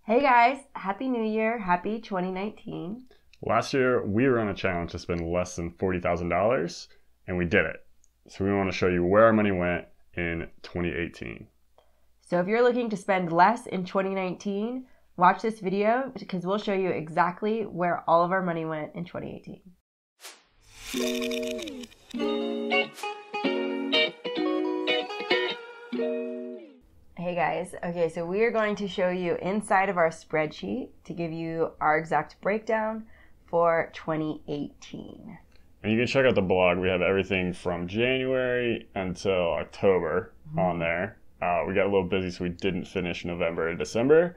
Hey guys, Happy New Year, Happy 2019. Last year, we were on a challenge to spend less than $40,000, and we did it. So we want to show you where our money went in 2018. So if you're looking to spend less in 2019, watch this video because we'll show you exactly where all of our money went in 2018. Hey guys, okay, so we are going to show you inside of our spreadsheet to give you our exact breakdown for 2018. And you can check out the blog. We have everything from January until October on there. We got a little busy, so we didn't finish November and December.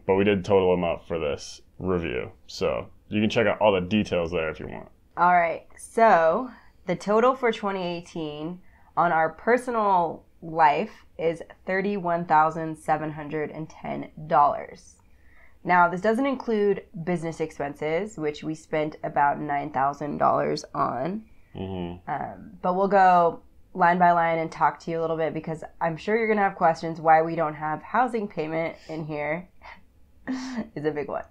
But we did total them up for this review. So you can check out all the details there if you want. All right, so the total for 2018 on our personal life is $31,710. Now, this doesn't include business expenses, which we spent about $9,000 on. But we'll go line by line and talk to you a little bit because I'm sure you're going to have questions why we don't have housing payment in here. It's a big one.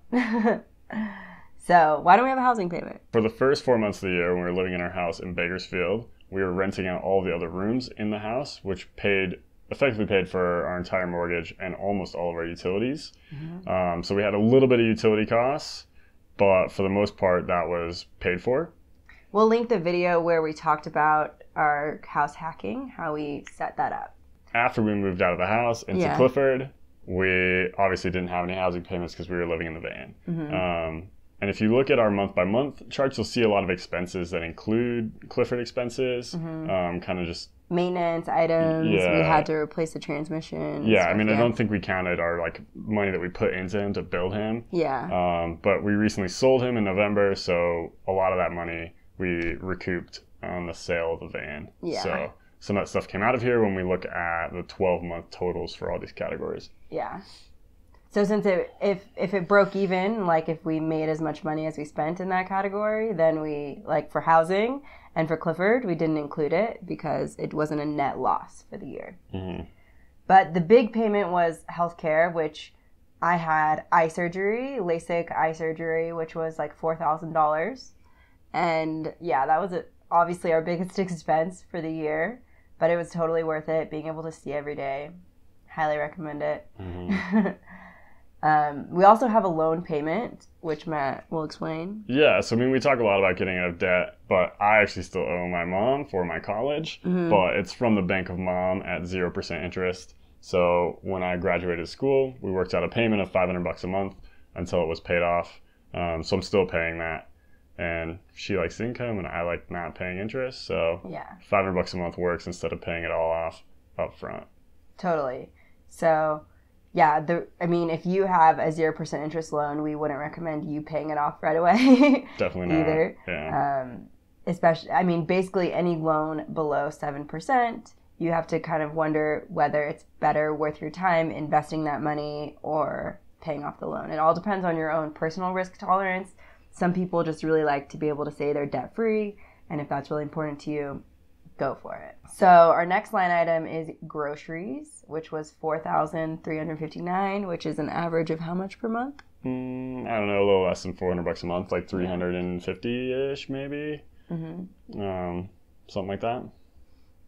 So, why don't we have a housing payment? For the first 4 months of the year, when we were living in our house in Bakersfield, we were renting out all the other rooms in the house, which effectively paid for our entire mortgage and almost all of our utilities. So we had a little bit of utility costs, but for the most part, that was paid for. We'll link the video where we talked about our house hacking, how we set that up. After we moved out of the house into Clifford, we obviously didn't have any housing payments because we were living in the van. And if you look at our month-by-month charts, you'll see a lot of expenses that include Clifford expenses, kind of just maintenance items. We had to replace the transmission. I mean, I don't think we counted our money that we put into him to build him. But we recently sold him in November, so a lot of that money we recouped on the sale of the van. So some of that stuff came out of here when we look at the 12-month totals for all these categories. So since if it broke even, like if we made as much money as we spent in that category, then we, like for housing and for Clifford, we didn't include it because it wasn't a net loss for the year. But the big payment was healthcare, which I had LASIK eye surgery, which was like $4,000. And that was obviously our biggest expense for the year, but it was totally worth it, being able to see every day. Highly recommend it. We also have a loan payment, which Matt will explain. So I mean, we talk a lot about getting out of debt, but I actually still owe my mom for my college, but it's from the Bank of Mom at 0% interest. So when I graduated school, we worked out a payment of $500 a month until it was paid off. So I'm still paying that. And she likes income and I like not paying interest. So $500 a month works instead of paying it all off up front. Totally. So if you have a 0% interest loan, we wouldn't recommend you paying it off right away. Definitely not. Either. Especially, basically any loan below 7%, you have to kind of wonder whether it's better worth your time investing that money or paying off the loan. It all depends on your own personal risk tolerance. Some people just really like to be able to say they're debt-free, and if that's really important to you, go for it. So our next line item is groceries, which was $4,359, which is an average of how much per month? I don't know, a little less than $400 a month, like 350-ish maybe. Something like that.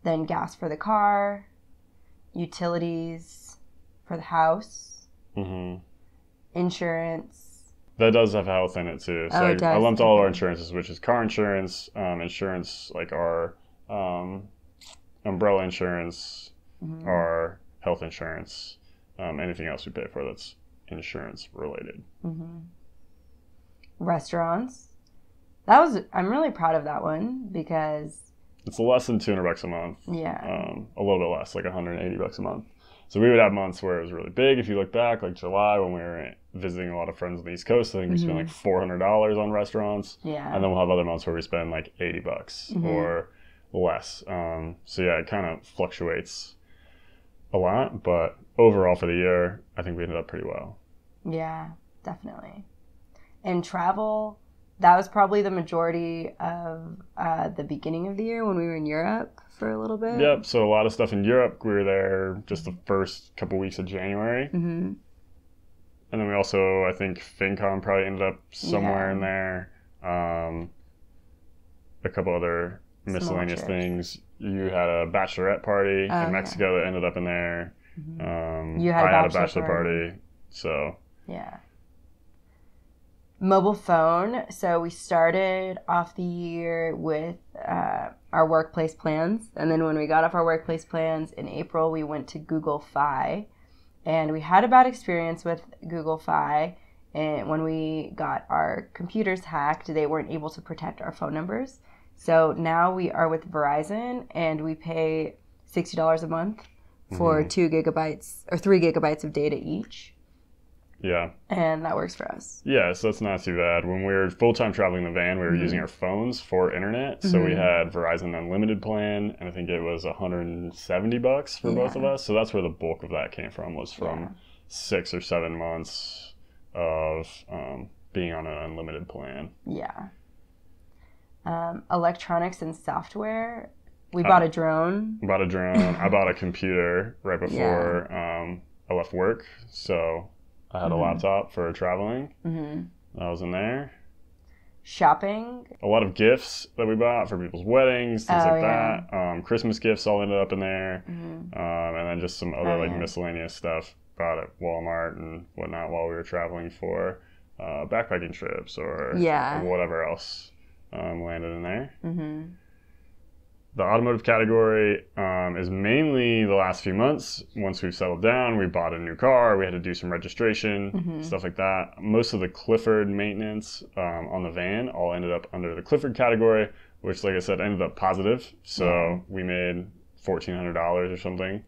Then gas for the car, utilities for the house, insurance. That does have health in it too. So I lumped all of our insurances, which is car insurance, insurance like our umbrella insurance, our health insurance, anything else we pay for that's insurance related. Restaurants. I'm really proud of that one because it's less than $200 a month. A little bit less, like $180 a month. So we would have months where it was really big. If you look back, like July when we were visiting a lot of friends on the East Coast, I think we spent like $400 on restaurants. And then we'll have other months where we spend like $80 or less. It kind of fluctuates a lot, but overall for the year, I think we ended up pretty well. Yeah, definitely. And travel, that was probably the majority of the beginning of the year when we were in Europe for a little bit. Yep, so a lot of stuff in Europe. We were there just the first couple weeks of January. And then we also, I think FinCom probably ended up somewhere in there. A couple other miscellaneous things. You had a bachelorette party in Mexico that ended up in there. You had I had a bachelor party. So yeah. Mobile phone. So we started off the year with our workplace plans. And then when we got off our workplace plans in April, we went to Google Fi. And we had a bad experience with Google Fi. And when we got our computers hacked, they weren't able to protect our phone numbers. So now we are with Verizon, and we pay $60 a month for 2 gigabytes or 3 gigabytes of data each. Yeah. And that works for us. Yeah, so that's not too bad. When we were full-time traveling the van, we were using our phones for internet. So we had Verizon Unlimited plan, and I think it was $170 for both of us. So that's where the bulk of that came from, was from 6 or 7 months of being on an unlimited plan. Yeah. Electronics and software. We bought a drone. Bought a drone. I bought a computer right before I left work. So I had a laptop for traveling. That was in there. Shopping. A lot of gifts that we bought for people's weddings, things like that. Christmas gifts all ended up in there. And then just some other miscellaneous stuff bought at Walmart and whatnot while we were traveling for backpacking trips or whatever else landed in there. The automotive category is mainly the last few months. Once we've settled down, we bought a new car. We had to do some registration, stuff like that. Most of the Clifford maintenance on the van all ended up under the Clifford category, which, like I said, ended up positive. So we made $1,400 or something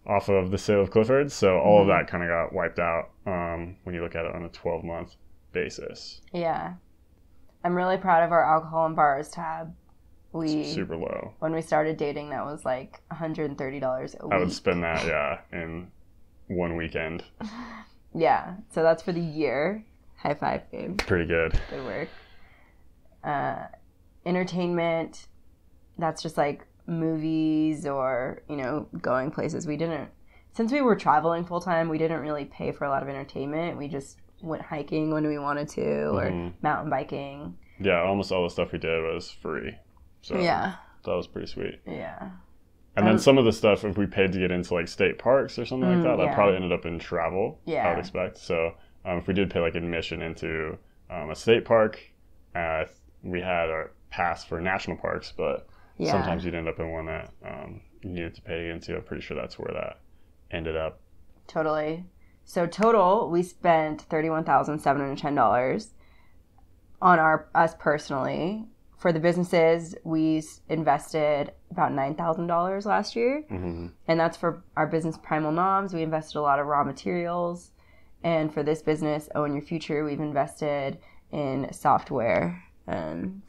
off of the sale of Clifford. So all of that kind of got wiped out when you look at it on a 12-month basis. Yeah. I'm really proud of our alcohol and bars tab. It's super low. When we started dating, that was like $130 a week. I would spend that, in one weekend. Yeah, so that's for the year. High five, babe. Pretty good. Good work. Entertainment, that's just like movies or, going places. Since we were traveling full time, we didn't really pay for a lot of entertainment. We just went hiking when we wanted to or mountain biking. Yeah, almost all the stuff we did was free. So that was pretty sweet. Yeah. And then some of the stuff, if we paid to get into like state parks or something like that, that probably ended up in travel, I would expect. So if we did pay like admission into a state park, we had a pass for national parks, but sometimes you'd end up in one that you needed to pay into. I'm pretty sure that's where that ended up. Totally. So total, we spent $31,710 on us personally. For the businesses, we invested about $9,000 last year. And that's for our business Primal Noms. We invested a lot of raw materials. And for this business, Owen Your Future, we've invested in software and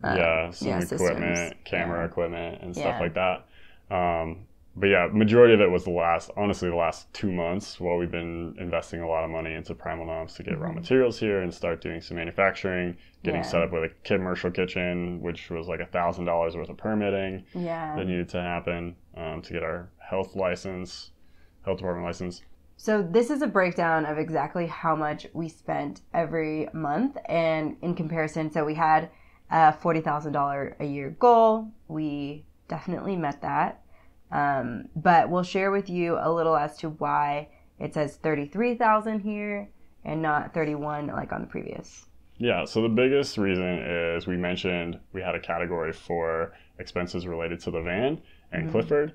some equipment, camera equipment and stuff like that. But yeah, majority of it was the last 2 months while we've been investing a lot of money into Primal Noms to get raw materials here and start doing some manufacturing, getting set up with a commercial kitchen, which was like $1,000 worth of permitting that needed to happen to get our health department license. So this is a breakdown of exactly how much we spent every month. And in comparison, so we had a $40,000 a year goal. We definitely met that. But we'll share with you a little as to why it says 33,000 here and not 31 like on the previous. Yeah, so the biggest reason is we mentioned we had a category for expenses related to the van and Clifford,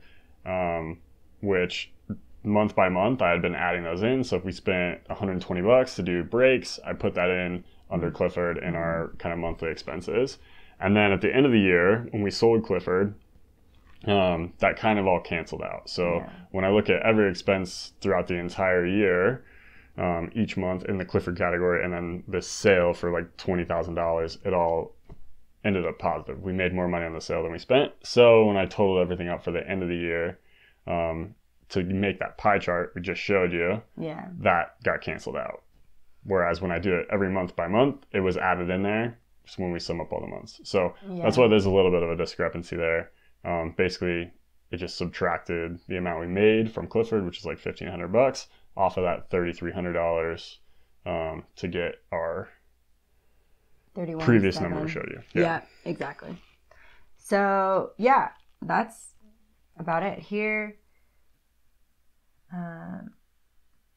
which month by month I had been adding those in. So if we spent $120 to do brakes, I put that in under Clifford in our kind of monthly expenses. And then at the end of the year, when we sold Clifford, that kind of all canceled out. So when I look at every expense throughout the entire year, each month in the Clifford category, and then this sale for like $20,000, it all ended up positive. We made more money on the sale than we spent. So when I totaled everything up for the end of the year, to make that pie chart we just showed you, that got canceled out. Whereas when I do it every month by month, it was added in there just when we sum up all the months. So that's why there's a little bit of a discrepancy there. Basically, it just subtracted the amount we made from Clifford, which is like $1,500, off of that $3,300 to get our previous number we showed you. Yeah, exactly. So yeah, that's about it. Here,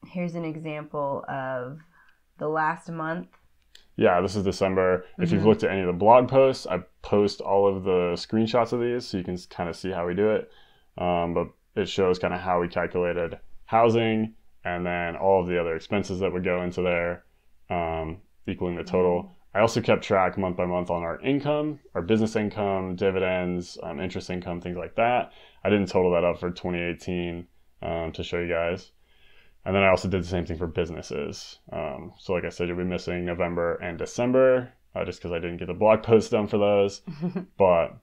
here's an example of the last month. Yeah, this is December. If you've looked at any of the blog posts, I post all of the screenshots of these so you can kind of see how we do it. But it shows kind of how we calculated housing and then all of the other expenses that would go into there, equaling the total. I also kept track month by month on our income, our business income, dividends, interest income, things like that. I didn't total that up for 2018 to show you guys. And then I also did the same thing for businesses. So like I said, you'll be missing November and December just because I didn't get the blog post done for those. But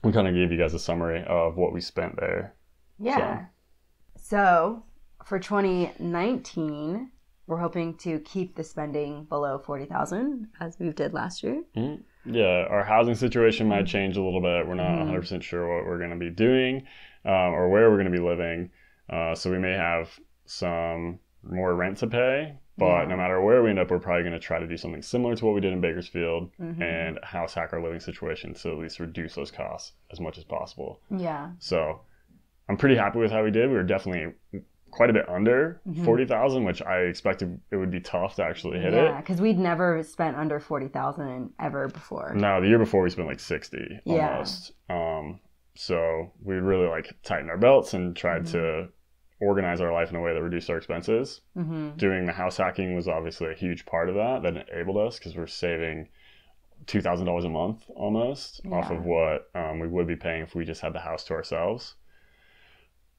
we kind of gave you guys a summary of what we spent there. Yeah. So for 2019, we're hoping to keep the spending below $40,000 as we did last year. Yeah, our housing situation might change a little bit. We're not 100% sure what we're going to be doing or where we're going to be living. So we may have some more rent to pay, but no matter where we end up, we're probably going to try to do something similar to what we did in Bakersfield and house hack our living situation to at least reduce those costs as much as possible. Yeah. So I'm pretty happy with how we did. We were definitely quite a bit under 40,000, which I expected it would be tough to actually hit it. Yeah, because we'd never spent under 40,000 ever before. No, the year before we spent like 60 almost. So we really like tightened our belts and tried to organize our life in a way that reduced our expenses. Doing the house hacking was obviously a huge part of that enabled us because we're saving $2,000 a month almost off of what we would be paying if we just had the house to ourselves.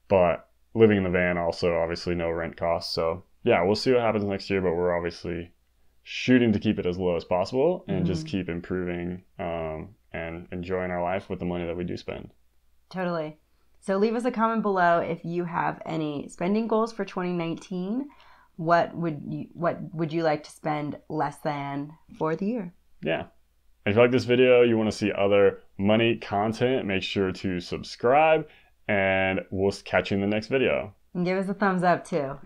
But living in the van also obviously no rent costs. So yeah, we'll see what happens next year, but we're obviously shooting to keep it as low as possible and just keep improving and enjoying our life with the money that we do spend. Totally. So leave us a comment below if you have any spending goals for 2019. What would you like to spend less than for the year? Yeah. If you like this video, you want to see other money content, make sure to subscribe and we'll catch you in the next video. And give us a thumbs up too.